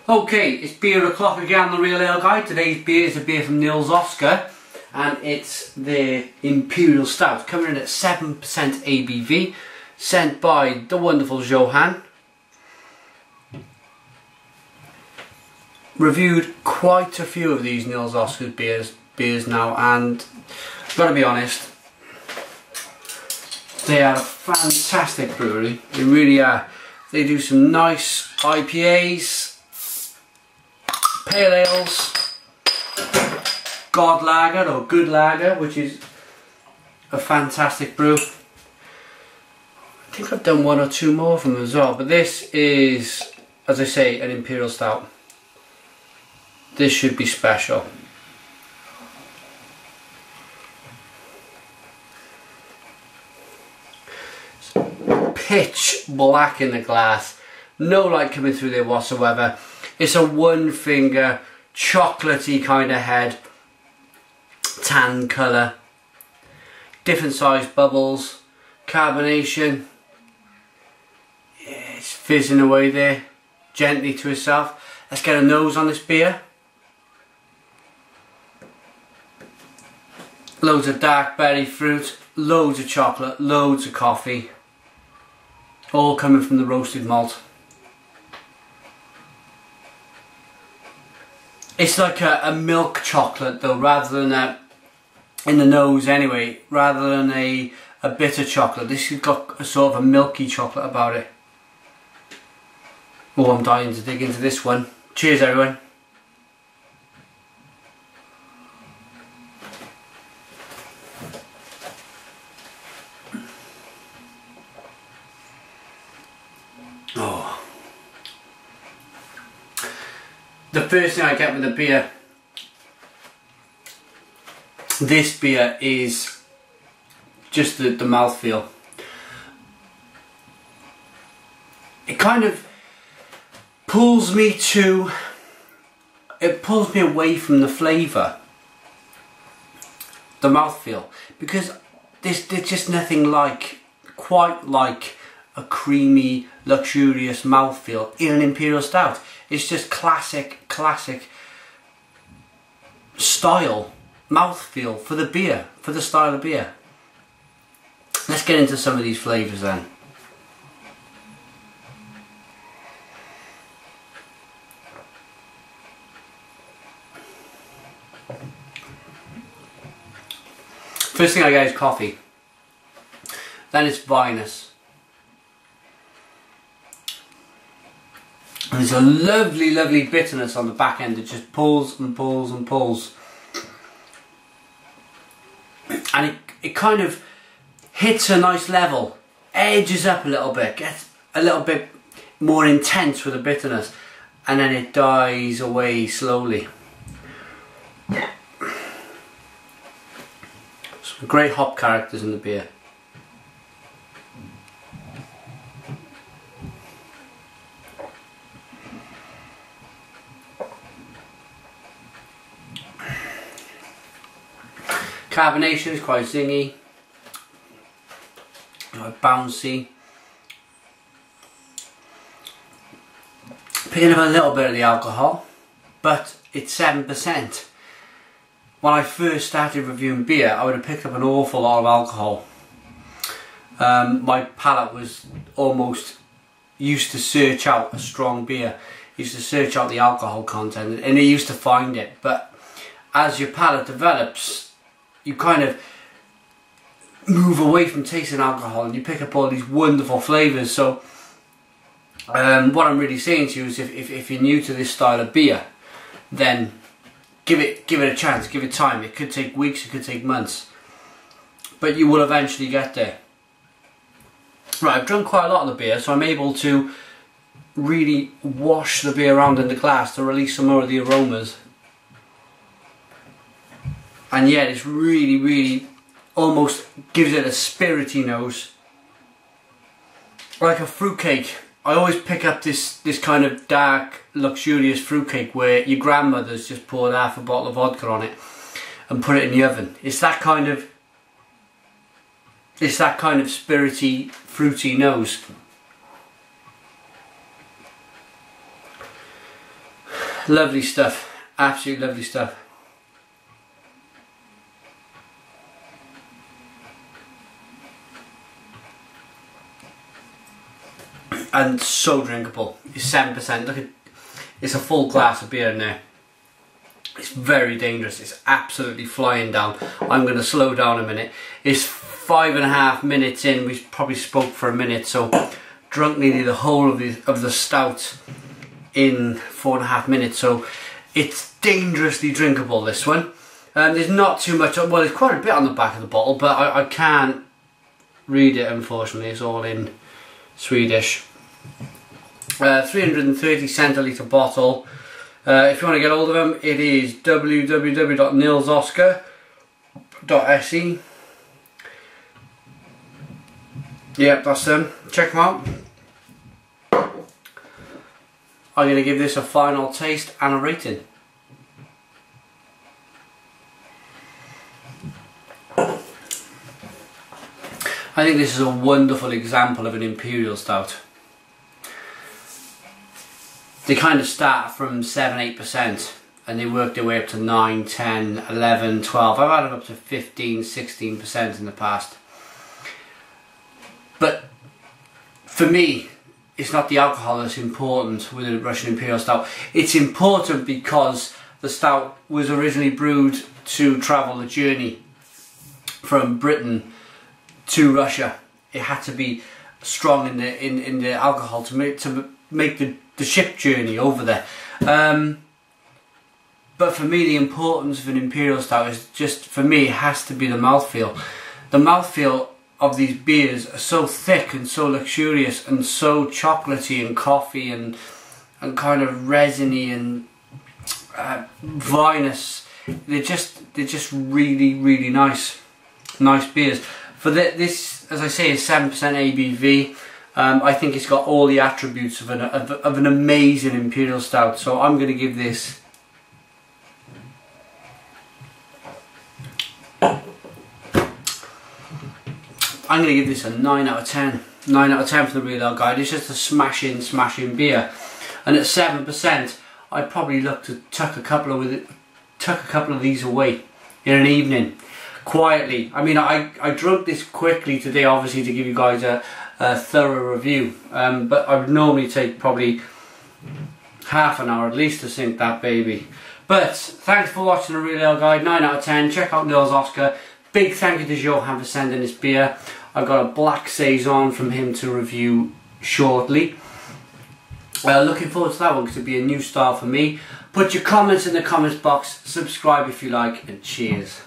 Okay, it's beer o'clock again on the Real Ale Guide. Today's beer is a beer from Nils and it's the Imperial Stout, coming in at 7% ABV, sent by the wonderful Johan. Reviewed quite a few of these Nils beers now, and I've got to be honest, they are a fantastic brewery. They really are. They do some nice IPAs, pale ales, God Lager or Good Lager, which is a fantastic brew. I think I've done one or two more from them as well, but this is, as I say, an Imperial Stout. This should be special. Pitch black in the glass, no light coming through there whatsoever. It's a one finger chocolatey kind of head, tan colour, different sized bubbles, carbonation. Yeah, it's fizzing away there gently to itself. Let's get a nose on this beer. Loads of dark berry fruit, loads of chocolate, loads of coffee, all coming from the roasted malt. It's like a milk chocolate though, rather than in the nose anyway, rather than a bitter chocolate. This has got a sort of a milky chocolate about it. Oh, I'm dying to dig into this one. Cheers everyone. Oh. The first thing I get with the beer, this beer is just the mouthfeel. It kind of pulls me away from the flavour, the mouthfeel, because there's just nothing quite like a creamy, luxurious mouthfeel in an Imperial Stout. It's just classic style mouthfeel for the beer, for the style of beer. Let's get into some of these flavours then. First thing I get is coffee. Then it's vinous. And there's a lovely bitterness on the back end that just pulls and pulls and pulls. And it kind of hits a nice level, edges up a little bit, gets a little bit more intense with the bitterness, and then it dies away slowly. Some great hop characters in the beer. Carbonation is quite zingy, quite bouncy. Picking up a little bit of the alcohol, but it's 7%. When I first started reviewing beer, I would have picked up an awful lot of alcohol. My palate was almost used to search out a strong beer, used to search out the alcohol content, and it used to find it. But as your palate develops, you kind of move away from tasting alcohol and you pick up all these wonderful flavours. So what I'm really saying to you is if you're new to this style of beer, then give it a chance, give it time. It could take weeks, it could take months, but you will eventually get there. Right, I've drunk quite a lot of the beer, so I'm able to really wash the beer around in the glass to release some more of the aromas. And yet it's really almost gives it a spirity nose, like a fruitcake. I always pick up this kind of dark, luxurious fruitcake where your grandmother's just poured half a bottle of vodka on it and put it in the oven. It's that kind of spirity, fruity nose. Lovely stuff, absolutely lovely stuff. And so drinkable. It's 7%. Look at, it's a full glass of beer in there. It's very dangerous. It's absolutely flying down. I'm going to slow down a minute. It's 5.5 minutes in. We probably spoke for a minute, so drunk nearly the whole of the stout in 4.5 minutes. So it's dangerously drinkable, this one. There's not too much. Well, there's quite a bit on the back of the bottle, but I can't read it, unfortunately. It's all in Swedish. 330 centilitre bottle. If you want to get hold of them, it is www.nilsoscar.se. Yep, that's them. Check them out. I'm going to give this a final taste and a rating. I think this is a wonderful example of an Imperial Stout. They kind of start from 7-8% and they work their way up to 9, 10, 11, 12. I've had them up to 15, 16% in the past. But for me, it's not the alcohol that's important with a Russian Imperial Stout. It's important because the stout was originally brewed to travel the journey from Britain to Russia. It had to be strong in the alcohol to make the ship journey over there. But for me, the importance of an Imperial Stout is just, for me, it has to be the mouthfeel. The mouthfeel of these beers are so thick and so luxurious and so chocolatey and coffee and kind of resiny and vinous. They're just really nice beers. For this, as I say, is 7% ABV. I think it's got all the attributes of an amazing Imperial Stout. So I'm going to give this a 9 out of 10. 9 out of 10 for the Real Ale Guide. It's just a smashing beer. And at 7%, I'd probably look to tuck a couple of these away in an evening, quietly. I mean, I drunk this quickly today, obviously, to give you guys a thorough review. But I would normally take probably half an hour at least to sink that baby. But thanks for watching the Real Ale Guide. 9 out of 10. Check out Nils Oscar. Big thank you to Johan for sending this beer. I've got a black saison from him to review shortly. Looking forward to that one because it'll be a new style for me. Put your comments in the comments box, subscribe if you like, and cheers.